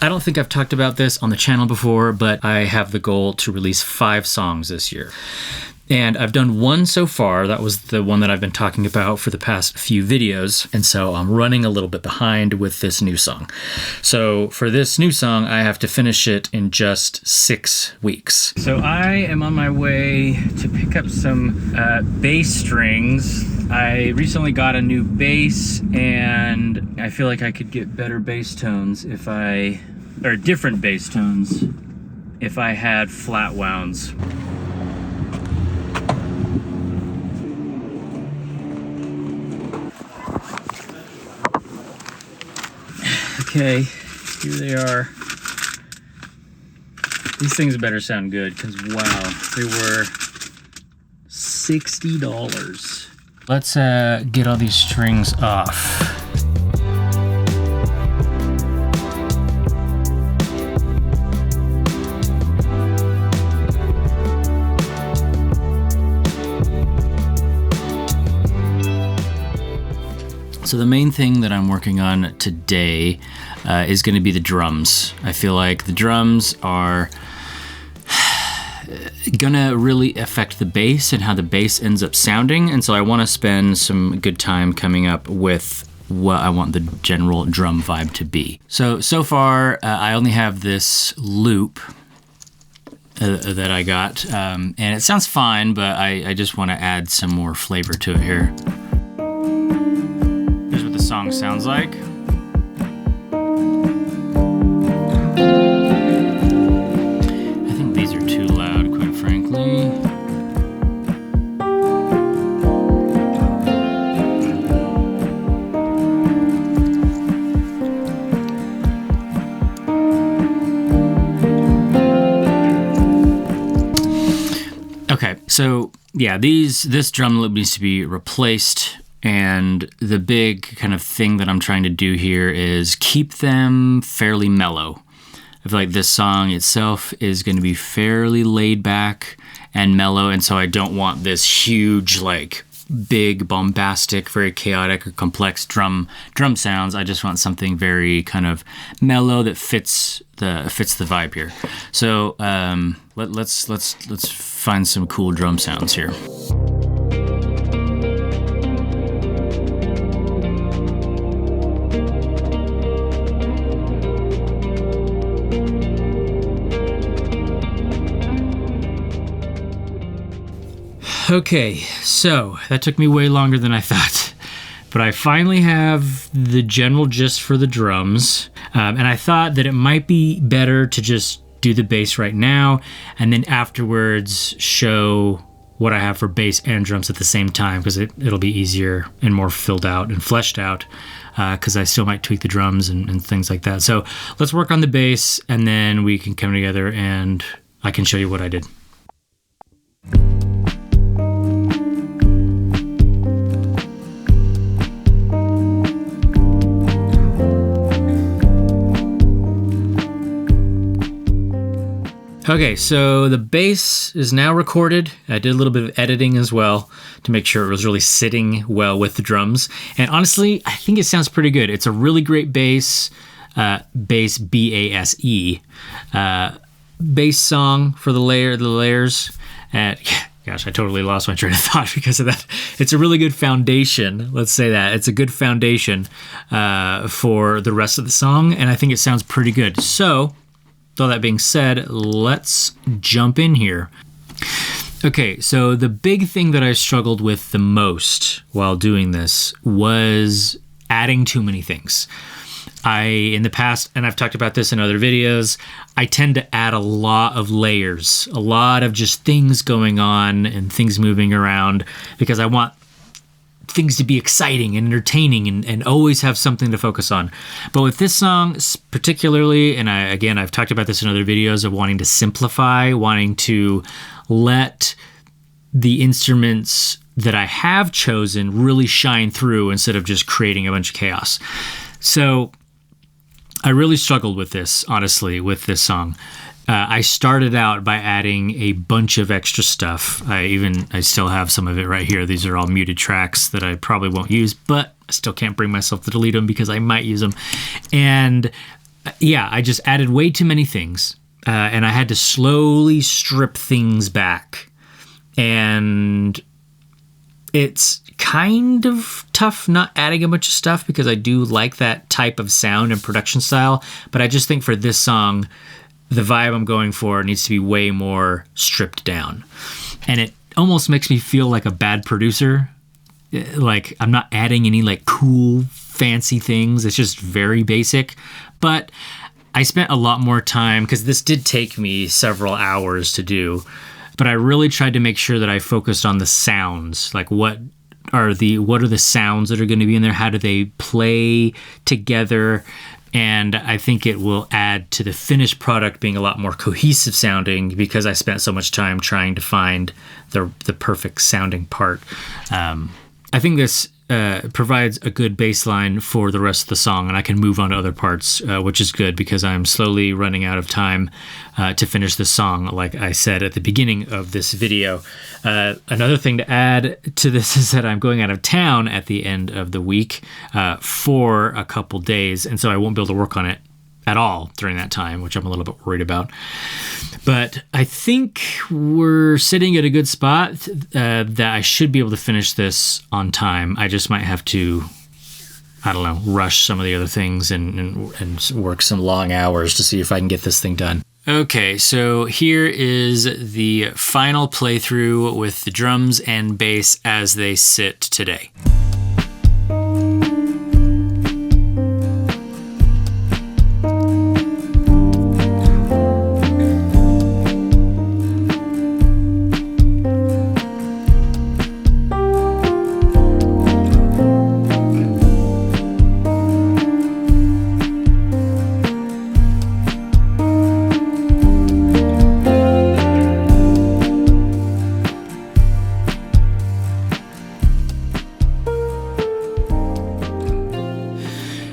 I don't think I've talked about this on the channel before, but I have the goal to release 5 songs this year. And I've done 1 so far. That was the one that I've been talking about for the past few videos. And so I'm running a little bit behind with this new song. So for this new song, I have to finish it in just 6 weeks. So I am on my way to pick up some bass strings. I recently got a new bass, and I feel like I could get better bass tones or different bass tones if I had flat wounds. Okay, here they are. These things better sound good, because wow, they were $60. Let's get all these strings off. So the main thing that I'm working on today is going to be the drums. I feel like the drums are gonna really affect the bass and how the bass ends up sounding, and so I want to spend some good time coming up with what I want the general drum vibe to be. So far I only have this loop that I got, and it sounds fine, but I just want to add some more flavor to it here. Here's what the song sounds like. I think these are too loud, quite frankly. Okay, so yeah, this drum loop needs to be replaced. And the big kind of thing that I'm trying to do here is keep them fairly mellow. I feel like this song itself is going to be fairly laid back and mellow, and so I don't want this huge, like, big, bombastic, very chaotic or complex drum sounds. I just want something very kind of mellow that fits the vibe here. So let's find some cool drum sounds here. Okay, so that took me way longer than I thought, but I finally have the general gist for the drums, and I thought that it might be better to just do the bass right now, and then afterwards show what I have for bass and drums at the same time, because it'll be easier and more filled out and fleshed out, because I still might tweak the drums and things like that. So let's work on the bass, and then we can come together and I can show you what I did. Okay, so the bass is now recorded. I did a little bit of editing as well to make sure it was really sitting well with the drums. And honestly, I think it sounds pretty good. It's a really great bass, bass, B-A-S-E, bass song for the layers. And gosh, I totally lost my train of thought because of that. It's a really good foundation. Let's say that. It's a good foundation for the rest of the song, and I think it sounds pretty good. So, with all that being said, let's jump in here. Okay, so the big thing that I struggled with the most while doing this was adding too many things. In the past, and I've talked about this in other videos, I tend to add a lot of layers, a lot of just things going on and things moving around, because I want things to be exciting and entertaining and always have something to focus on. But with this song particularly, and I've talked about this in other videos, of wanting to simplify, wanting to let the instruments that I have chosen really shine through instead of just creating a bunch of chaos. So I really struggled with this, honestly, with this song. I started out by adding a bunch of extra stuff. I still have some of it right here. These are all muted tracks that I probably won't use, but I still can't bring myself to delete them because I might use them. And yeah, I just added way too many things, and I had to slowly strip things back. And it's kind of tough not adding a bunch of stuff because I do like that type of sound and production style. But I just think for this song, the vibe I'm going for needs to be way more stripped down. And it almost makes me feel like a bad producer. Like I'm not adding any like cool, fancy things. It's just very basic. But I spent a lot more time because this did take me several hours to do. But I really tried to make sure that I focused on the sounds. Like what are the sounds that are going to be in there? How do they play together? And I think it will add to the finished product being a lot more cohesive sounding because I spent so much time trying to find the perfect sounding part. I think this provides a good baseline for the rest of the song, and I can move on to other parts, which is good because I'm slowly running out of time to finish this song, like I said at the beginning of this video. Another thing to add to this is that I'm going out of town at the end of the week for a couple days, and so I won't be able to work on it at all during that time, which I'm a little bit worried about. But I think we're sitting at a good spot that I should be able to finish this on time. I just might have to, I don't know, rush some of the other things and work some long hours to see if I can get this thing done. Okay, so here is the final playthrough with the drums and bass as they sit today.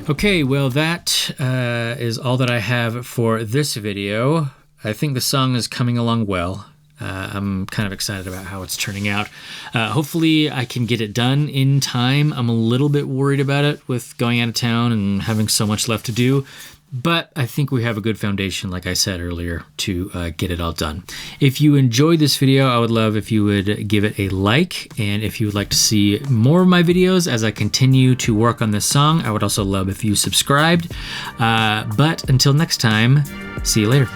Okay, well that is all that I have for this video. I think the song is coming along well. I'm kind of excited about how it's turning out. Hopefully I can get it done in time. I'm a little bit worried about it with going out of town and having so much left to do. But I think we have a good foundation, like I said earlier, to get it all done. If you enjoyed this video, I would love if you would give it a like. And if you would like to see more of my videos as I continue to work on this song, I would also love if you subscribed. But until next time, see you later.